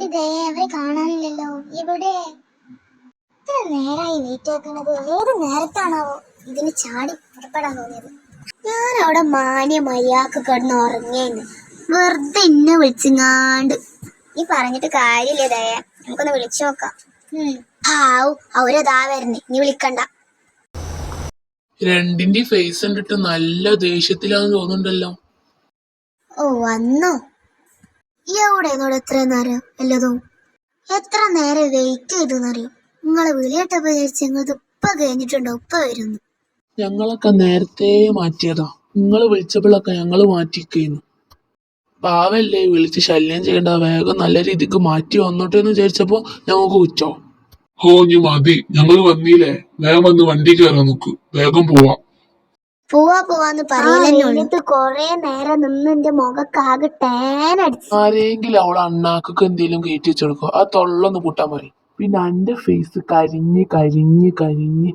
ഇതേ അവരെ കാണാനില്ലല്ലോ. ഇവിടെ ഇത്ര നേരായി വെയിറ്റ് ആക്കുന്നത്. ഏത് നേരത്താണാവോ ഇതിന് ചാടി പുറപ്പെടാൻ തോന്നിയത്? ഞാൻ അവിടെ മാന്യ മര്യാദക്ക് കിടന്ന് ഉറങ്ങിയെന്ന് വെറുതെ ഇന്നെ വിളിച്ചിങ്ങാണ്ട്. നീ പറഞ്ഞിട്ട് കാര്യമില്ല ദയ, നമുക്കൊന്ന് വിളിച്ചു നോക്കാം. ആവു അവരതാ വരണേ, നീ വിളിക്കണ്ട. രണ്ടിന്റെ ഫേസ് കണ്ടിട്ട് നല്ല ദേഷ്യത്തിലാന്ന് തോന്നുന്നുണ്ടല്ലോ. ഓ വന്നോ? എവിടെയെന്നോട് എത്ര നേരം എല്ലാതും എത്ര നേരം വെയിറ്റ് ചെയ്തെന്നറിയോ? നിങ്ങളെ വിളിയിട്ടപ്പോ വിചാരിച്ചു ഞങ്ങളത് ഉപ്പ കഴിഞ്ഞിട്ടുണ്ടോ, ഉപ്പ വരുന്നു. ഞങ്ങളൊക്കെ നേരത്തെ മാറ്റിയതാ. നിങ്ങള് വിളിച്ചപ്പോഴൊക്കെ ഞങ്ങള് മാറ്റിക്കുന്നു. പാവല്ലേ, വിളിച്ച് ശല്യം ചെയ്യണ്ട, വേഗം നല്ല രീതിക്ക് മാറ്റി വന്നോട്ടെ എന്ന് വിചാരിച്ചപ്പോ ഞങ്ങൾക്ക് ഉച്ചോ. ഹോ നീ മതി, ഞങ്ങള് വന്നില്ലേ, വേഗം വന്ന് വണ്ടി കയറാൻ നോക്ക്, വേഗം പോവാം. പോവാന്ന് പറയലെന്നോട് കൊറേ നേരം നിന്ന് എന്റെ മുഖക്ക് ആകെ ടാൻ അടിച്ചു. ആരെങ്കിലും അവളെ അണ്ണാക്കൊക്കെ എന്തെങ്കിലും കയറ്റി വെച്ചെടുക്കോ, ആ തൊള്ളൊന്ന് കൂട്ടാൻ പറയും. പിന്നെ എന്റെ ഫേസ് കരിഞ്ഞ് കരിഞ്ഞ് കരിഞ്ഞ്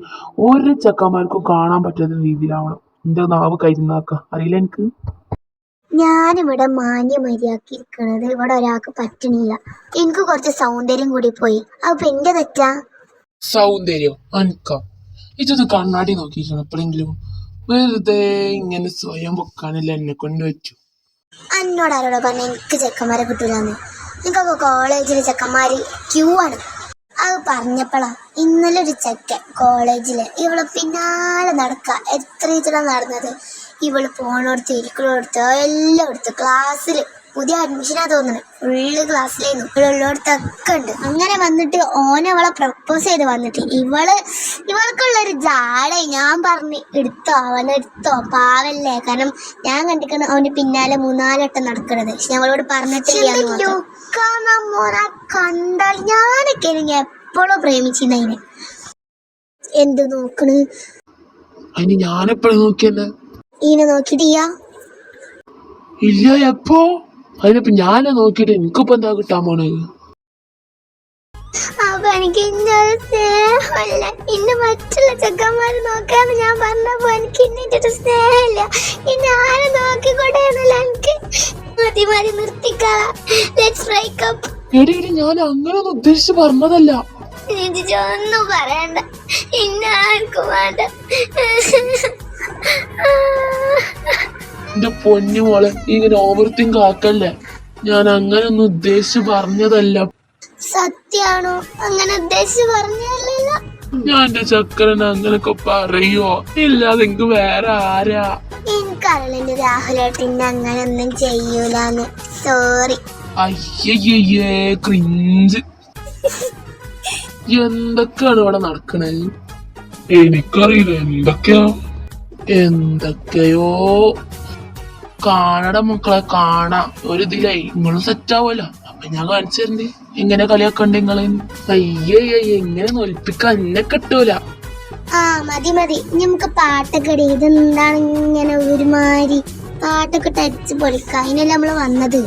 ഒരു ചെക്കന്മാർക്കും കാണാൻ പറ്റാത്ത രീതിയിലാവണം എന്റെ നാവ് കരിഞ്ഞാക്ക. അറിയില്ല എനിക്ക്. ഞാനിവിടെ മാന്യ മര്യാദക്കിരിക്കണത് ഇവിടെ ഒരാൾക്ക് പറ്റണില്ല. എനിക്ക് കുറച്ച് സൗന്ദര്യം കൂടി പോയി. അപ്പൊ എന്റെ തെറ്റാ? സൗന്ദര്യം അനക്ക ഇതൊന്ന് കണ്ണാടി നോക്കിയിരിക്കണം എപ്പോഴെങ്കിലും. വെറുതെ ഇങ്ങനെ സ്വയം വെക്കാനല്ല എന്നെ കൊണ്ട് പറ്റൂ. എന്നോട് ആരോടെ പറഞ്ഞ എനിക്ക് ചെക്കന്മാരെ കിട്ടൂലെന്ന്? എനിക്കൊക്കെ കോളേജിലെ ചെക്കന്മാര് ക്യൂ ആണ്. അത് പറഞ്ഞപ്പോഴാ ഇന്നലെ ഒരു ചെക്കൻ കോളേജില് ഇവളെ പിന്നാലെ നടക്ക. എത്ര ഇതിലാ നടന്നത്? ഇവള് പോണോടത്ത് ഇരിക്കണോടത്ത് എല്ലായിടത്ത് ക്ലാസ്സില് പുതിയ അഡ്മിഷനാ തോന്നുന്നത്. ഫുള്ള് ക്ലാസ്സിലായിരുന്നു. ഇവളുള്ളടത്തൊക്കെ ഉണ്ട്. അങ്ങനെ വന്നിട്ട് ഓനവളെ പ്രപ്പോസ് ചെയ്ത് വന്നിട്ട് ഇവൾക്കുള്ളൊരു ജാട. ഞാൻ പറഞ്ഞു എടുത്തോ, അവനെടുത്തോ, പാവല്ലേ. കാരണം ഞാൻ കണ്ടിരിക്കണം അവന്റെ പിന്നാലെ 3-4 വട്ടം നടക്കണത്. പക്ഷെ ഞങ്ങളോട് പറഞ്ഞിട്ടില്ല. കണ്ടാൽ ഞാനൊക്കെ എപ്പോഴും പ്രേമിച്ചിരുന്നതിന്. എന്ത് നോക്കണ്? അതിന് ഞാനെപ്പോഴും നോക്കിയല്ലേ? ഈനെ നോക്കിട്ടിയാ? ഇല്ല, എപ്പോ? അതിനിപ്പോ ഞാനെ നോക്കിട്ട് എനിക്കിപ്പോ എന്താ കിട്ടാൻ പോണേ? അപ്പൊ എനിക്ക് ഇന്നൊരു സ്നേഹമില്ല. ഇന്ന് മറ്റുള്ള ചെക്കന്മാര് നോക്കാന്ന് ഞാൻ പറഞ്ഞപ്പോ എനിക്ക് ഇന്നിട്ടൊരു സ്നേഹമില്ല. ഇനി ആരെ നോക്കിക്കൊണ്ടേന്നില്ല. എനിക്ക് മതി നിർത്തിക്കളാ. Let's break up. എടി ഞാൻ അങ്ങനെ ഒന്നും ഉദ്ദേശിച്ച് പറഞ്ഞതല്ല. ഒന്നും പറയണ്ട, ഇന്നാർക്കും വേണ്ട. എന്റെ പൊന്നു മോളെ, ഇങ്ങനെ ഓവർ തിങ്ക് ആക്കല്ലേ. ഞാൻ അങ്ങനെ ഒന്നും ഉദ്ദേശിച്ച് പറഞ്ഞതല്ല. സത്യാണോ? അങ്ങനെ ഉദ്ദേശിച്ച് പറഞ്ഞല്ല. ഞാൻ എന്റെ ചക്കരനെ അങ്ങനൊക്കെ പറയോ? ഇല്ലാതെ എനിക്ക് വേറെ ആരാ? എനിക്കറിയില്ല രാഹുലേട്ടിന്റെ അങ്ങനെ ഒന്നും ചെയ്യൂലെന്ന്. സോറി. അയ്യയ്യേ ക്രിഞ്ച്. എന്തൊക്കെയാണ് ഇവിടെ നടക്കണേ? എനിക്കറിയില്ല എന്തൊക്കെയോ. കാണട മക്കളെ, കാണാം. ഒരു ഇതിലായി നിങ്ങളും സെറ്റ് ആവുമല്ലോ. അപ്പൊ ഞാൻ കാണിച്ചു തരണ്ടേ എങ്ങനെ കളിയാക്കണ്ട നിങ്ങള്. അയ്യേ എങ്ങനെ നൊൽപ്പിക്കാൻ എന്നെ കിട്ടൂല. മതി നമുക്ക് പാട്ടൊക്കെ ഇടി. ഇതെന്താണ് ഇങ്ങനെ ഒരുമാതിരി പാട്ടൊക്കെ ടച്ച് പൊളിക്കാം? അതിനല്ല നമ്മള് വന്നത്.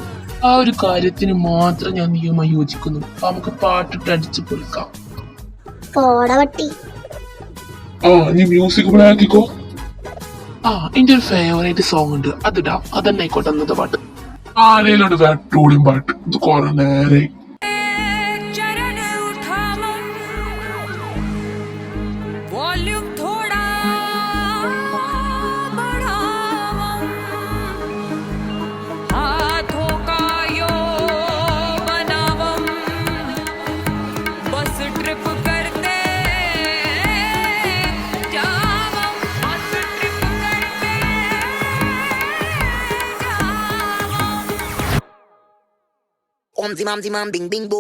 ആ ഒരു കാര്യത്തിന് മാത്രം ഞാൻ നിയമമായി യോജിക്കുന്നു. നമുക്ക് പാട്ടിട്ട് അടിച്ച് പൊളിക്കാം. പോട പട്ടി. നീ മ്യൂസിക് പ്ലേ ആക്കിക്കോ. എന്റെ ഒരു ഫേവറേറ്റ് സോങ് ഉണ്ട്, അതിടാം. അതന്നെ ആയിക്കോട്ടെ അന്നത്തെ പാട്ട്. ആരേലോട് വേട്ടോളിയും പാട്ട്. ഇത് കുറെ നേരെ ओम जिमाम बिंग बिंग बो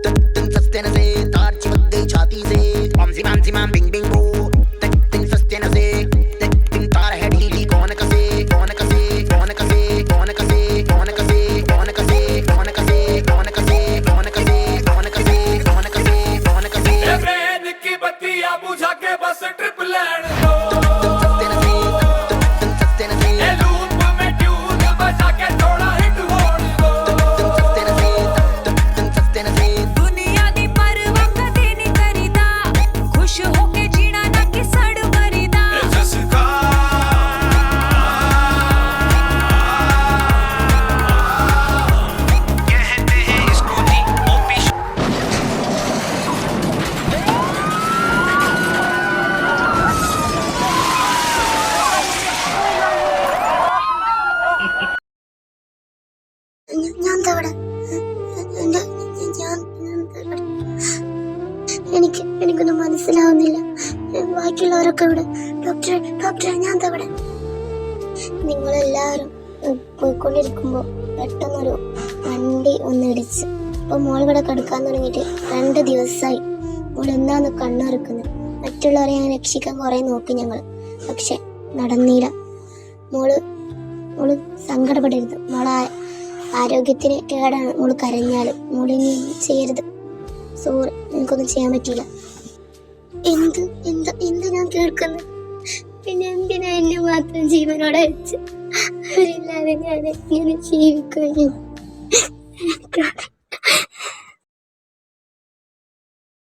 तक तक सस्ते न से तार चिपक गई छाती से ओम जिमाम बिंग बिंग बो तक तक सस्ते न से तक तक तार है ढीली कौन कसे कौन कसे कौन कसे कौन कसे कौन कसे कौन कसे कौन कसे कौन कसे कौन कसे कौन कसे कौन कसे कौन कसे ब्रेन की बत्तियां बुझा के बस ट्रिप लैंड दो सस्ते न से तक सस्ते न से लूप में ट्यून बजा के थोड़ा हिट हो दुनिया दी परवाह മനസ്സിലാവുന്നില്ല. ബാക്കിയുള്ളവരൊക്കെ ഇവിടെ. ഡോക്ടറെ ഡോക്ടറെ ഞാൻ എന്താ ഇവിടെ? നിങ്ങളെല്ലാവരും പോയിക്കൊണ്ടിരിക്കുമ്പോൾ പെട്ടെന്നൊരു വണ്ടി ഒന്നിടിച്ച്. അപ്പോൾ മോൾ ഇവിടെ കിടക്കാൻ തുടങ്ങിയിട്ട് 2 ദിവസമായി. മോൾ എന്താന്ന് കണ്ണിറക്കുന്നത്. മറ്റുള്ളവരെ ഞാൻ രക്ഷിക്കാൻ കുറേ നോക്കി ഞങ്ങൾ, പക്ഷെ നടന്നില്ല. മോള് സങ്കടപ്പെടരുത്. മോളെ ആരോഗ്യത്തിന് കേടാണ്. മോള് കരഞ്ഞാൽ മോളിനി ചെയ്യരുത്. സോറി, എനിക്കൊന്നും ചെയ്യാൻ പറ്റില്ല. എന്ത് ഞാൻ കേൾക്കുന്നത്? പിന്നെ എന്തിനാ എന്നെ മാത്രം ജീവനോടെ വെച്ച്? അവരില്ലാതെ ഞാൻ എങ്ങനെ ജീവിക്കും?